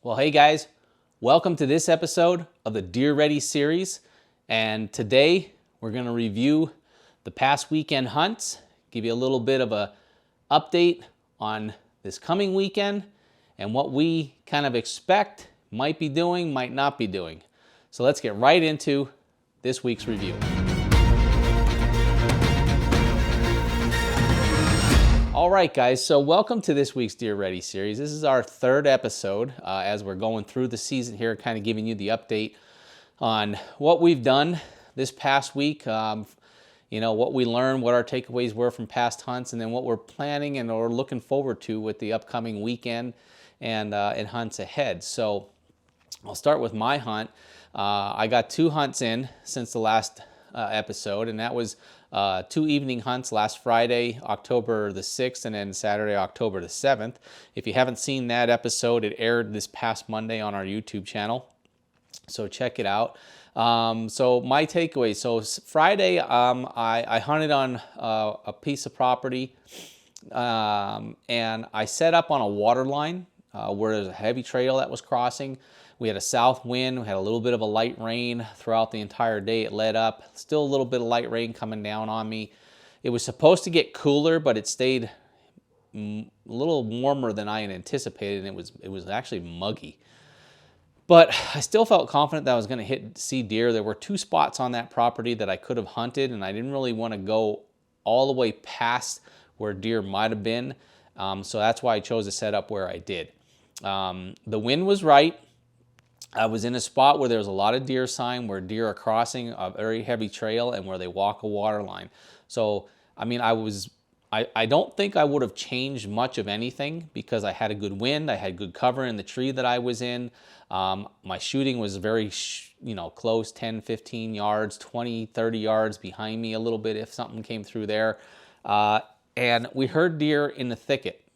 Well, hey guys, welcome to this episode of the Deer Ready series. And today we're going to review the past weekend hunts, give you a little bit of a update on this coming weekend and what we kind of expect, might be doing, might not be doing. So let's get right into this week's review. All right, guys, so welcome to this week's Deer Ready series. This is our third episode as we're going through the season here, kind of giving you the update on what we've done this past week, what we learned, what our takeaways were from past hunts, and then what we're planning and or looking forward to with the upcoming weekend and hunts ahead. So I'll start with my hunt. I got 2 hunts in since the last episode, and that was 2 evening hunts last Friday, October the 6th, and then Saturday, October the 7th. If you haven't seen that episode, it aired this past Monday on our YouTube channel, so check it out. So my takeaways. So Friday, I hunted on a piece of property, and I set up on a water line where there's a heavy trail that was crossing. We had a south wind, we had a little bit of a light rain throughout the entire day. It led up, still a little bit of light rain coming down on me. It was supposed to get cooler, but it stayed a little warmer than I had anticipated, and it was actually muggy. But I still felt confident that I was going to see deer. There were 2 spots on that property that I could have hunted, and I didn't really want to go all the way past where deer might have been. So that's why I chose to set up where I did. The wind was right. I was in a spot where there was a lot of deer sign, where deer are crossing a very heavy trail and where they walk a water line. So, I mean, I don't think I would have changed much of anything because I had a good wind. I had good cover in the tree that I was in. My shooting was very, close, 10, 15 yards, 20, 30 yards behind me a little bit if something came through there. And we heard deer in the thicket,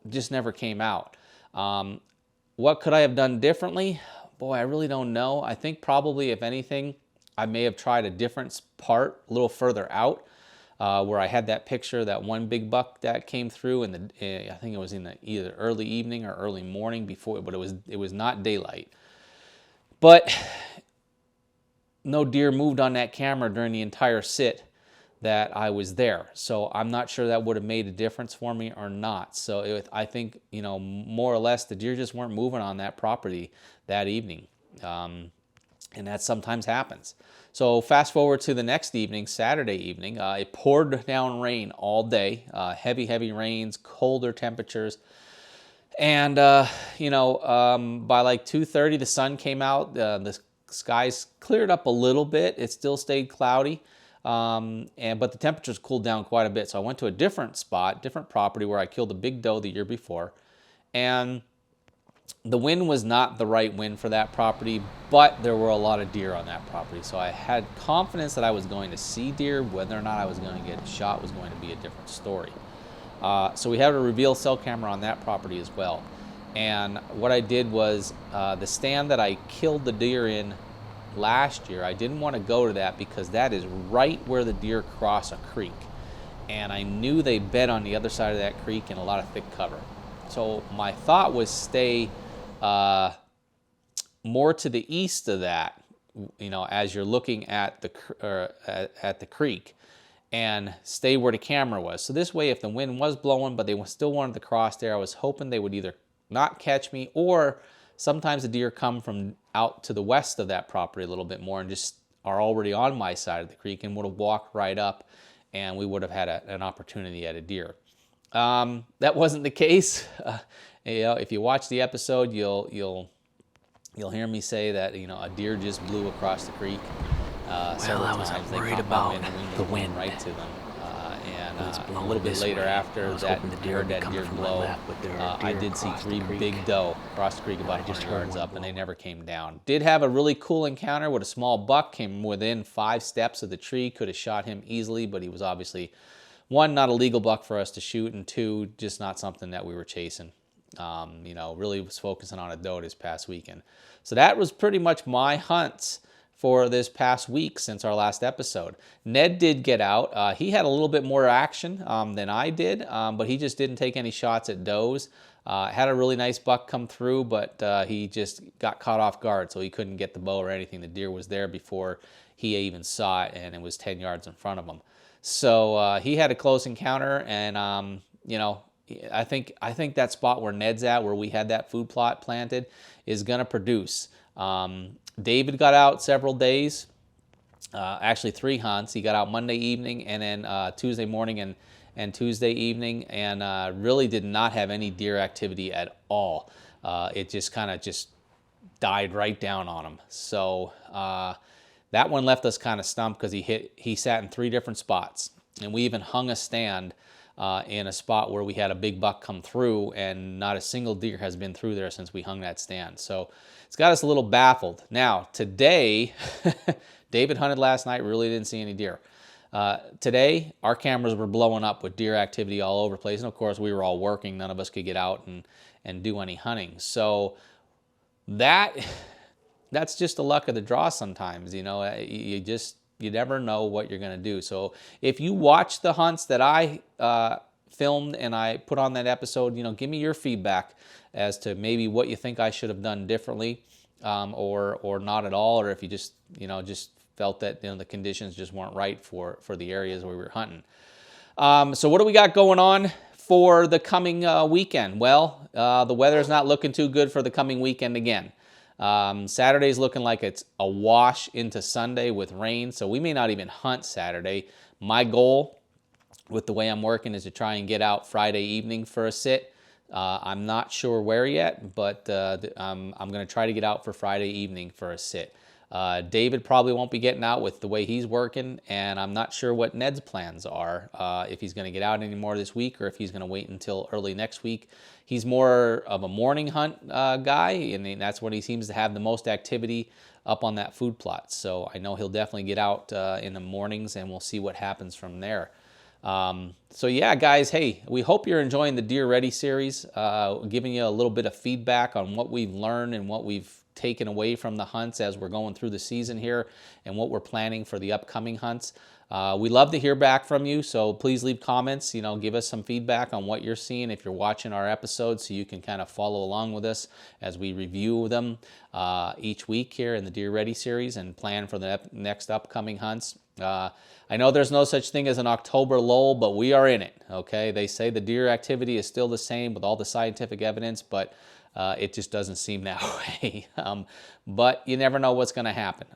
just never came out. What could I have done differently? Boy, I really don't know. I think probably, if anything, I may have tried a different part a little further out where I had that picture, that one big buck that came through, and I think it was in the either early evening or early morning before, but it was not daylight. But no deer moved on that camera during the entire sit that I was there. So I'm not sure that would have made a difference for me or not. So I think, more or less the deer just weren't moving on that property that evening. And that sometimes happens. So fast forward to the next evening, Saturday evening, it poured down rain all day, heavy, heavy rains, colder temperatures. And, by like 2:30, the sun came out, the skies cleared up a little bit. It still stayed cloudy. But the temperatures cooled down quite a bit. So I went to a different spot, different property where I killed a big doe the year before. And the wind was not the right wind for that property, but there were a lot of deer on that property. So I had confidence that I was going to see deer. Whether or not I was going to get shot was going to be a different story. So we had a reveal cell camera on that property as well. And what I did was the stand that I killed the deer in last year, I didn't want to go to that because that is right where the deer cross a creek, and I knew they bed on the other side of that creek in a lot of thick cover. So my thought was stay more to the east of that, as you're looking at the creek, and stay where the camera was. So this way, if the wind was blowing but they still wanted to cross there, I was hoping they would either not catch me, or sometimes the deer come from out to the west of that property a little bit more and just are already on my side of the creek and would have walked right up, and we would have had an opportunity at a deer. That wasn't the case. If you watch the episode, you'll hear me say that a deer just blew across the creek several times. They worried about the wind right to them. And a little bit later after that, I heard that deer blow. I did see 3 big doe across the creek about 100 yards up, and they never came down. Did have a really cool encounter with a small buck, came within 5 steps of the tree, could have shot him easily, but he was obviously, 1, not a legal buck for us to shoot, and 2, just not something that we were chasing. Really was focusing on a doe this past weekend. So that was pretty much my hunts for this past week since our last episode. Ned did get out. He had a little bit more action than I did, but he just didn't take any shots at does. Had a really nice buck come through, but he just got caught off guard, so he couldn't get the bow or anything. The deer was there before he even saw it, and it was 10 yards in front of him. So he had a close encounter, and you know, I think that spot where Ned's at, where we had that food plot planted, is going to produce. David got out several days, actually 3 hunts. He got out Monday evening and then Tuesday morning and Tuesday evening, and really did not have any deer activity at all. It just kind of just died right down on him. So that one left us kind of stumped because he sat in 3 different spots, and we even hung a stand in a spot where we had a big buck come through, and not a single deer has been through there since we hung that stand. So it's got us a little baffled. Now, today, David hunted last night, really didn't see any deer. Today, our cameras were blowing up with deer activity all over the place, and of course, we were all working. None of us could get out and do any hunting. So that's just the luck of the draw sometimes. You know, you never know what you're going to do. So if you watch the hunts that I filmed and I put on that episode, you know, give me your feedback as to maybe what you think I should have done differently, or not at all, or if you just felt that, you know, the conditions just weren't right for the areas where we were hunting. So what do we got going on for the coming weekend? Well, the weather's not looking too good for the coming weekend again. Saturday's looking like it's a wash into Sunday with rain, so we may not even hunt Saturday. My goal with the way I'm working is to try and get out Friday evening for a sit. I'm not sure where yet, but I'm going to try to get out for Friday evening for a sit. David probably won't be getting out with the way he's working, and I'm not sure what Ned's plans are, if he's going to get out anymore this week or if he's going to wait until early next week. He's more of a morning hunt guy, and that's when he seems to have the most activity up on that food plot. So I know he'll definitely get out in the mornings, and we'll see what happens from there. So yeah, guys, hey, we hope you're enjoying the Deer Ready series, giving you a little bit of feedback on what we've learned and what we've taken away from the hunts as we're going through the season here, and what we're planning for the upcoming hunts. We love to hear back from you, so please leave comments. You know, give us some feedback on what you're seeing if you're watching our episodes, so you can kind of follow along with us as we review them each week here in the Deer Ready series and plan for the next upcoming hunts. I know there's no such thing as an October lull, but we are in it, okay? They say the deer activity is still the same with all the scientific evidence, but it just doesn't seem that way. But you never know what's going to happen.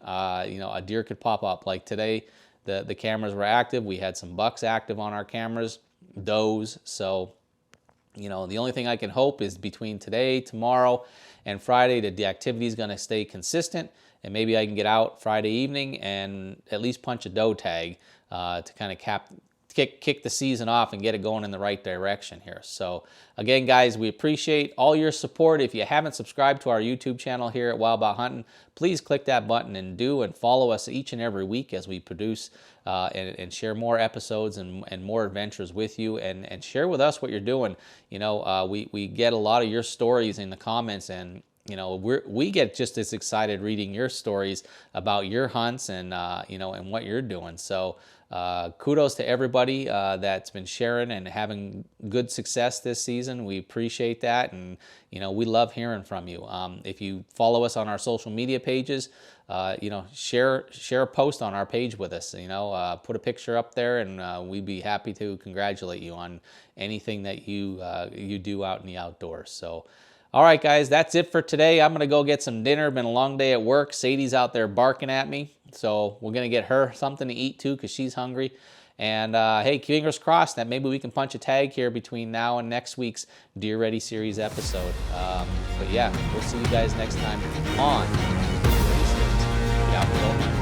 You know, a deer could pop up. Like today, the cameras were active. We had some bucks active on our cameras, does. So, you know, the only thing I can hope is between today, tomorrow, and Friday that the activity is going to stay consistent, and maybe I can get out Friday evening and at least punch a doe tag to kind of kick the season off and get it going in the right direction here. So again, guys, we appreciate all your support. If you haven't subscribed to our YouTube channel here at Bout Huntin, please click that button and follow us each and every week as we produce and share more episodes and more adventures with you, and share with us what you're doing. You know, we get a lot of your stories in the comments, and you know, we get just as excited reading your stories about your hunts and you know, and what you're doing. So kudos to everybody that's been sharing and having good success this season. We appreciate that, and you know, we love hearing from you. If you follow us on our social media pages, you know, share a post on our page with us. You know, put a picture up there, and we'd be happy to congratulate you on anything that you do out in the outdoors. So. All right, guys, that's it for today. I'm going to go get some dinner. Been a long day at work. Sadie's out there barking at me, so we're going to get her something to eat too because she's hungry. And hey, fingers crossed that maybe we can punch a tag here between now and next week's Deer Ready series episode. But yeah, we'll see you guys next time on Deer Ready series. Get out and go.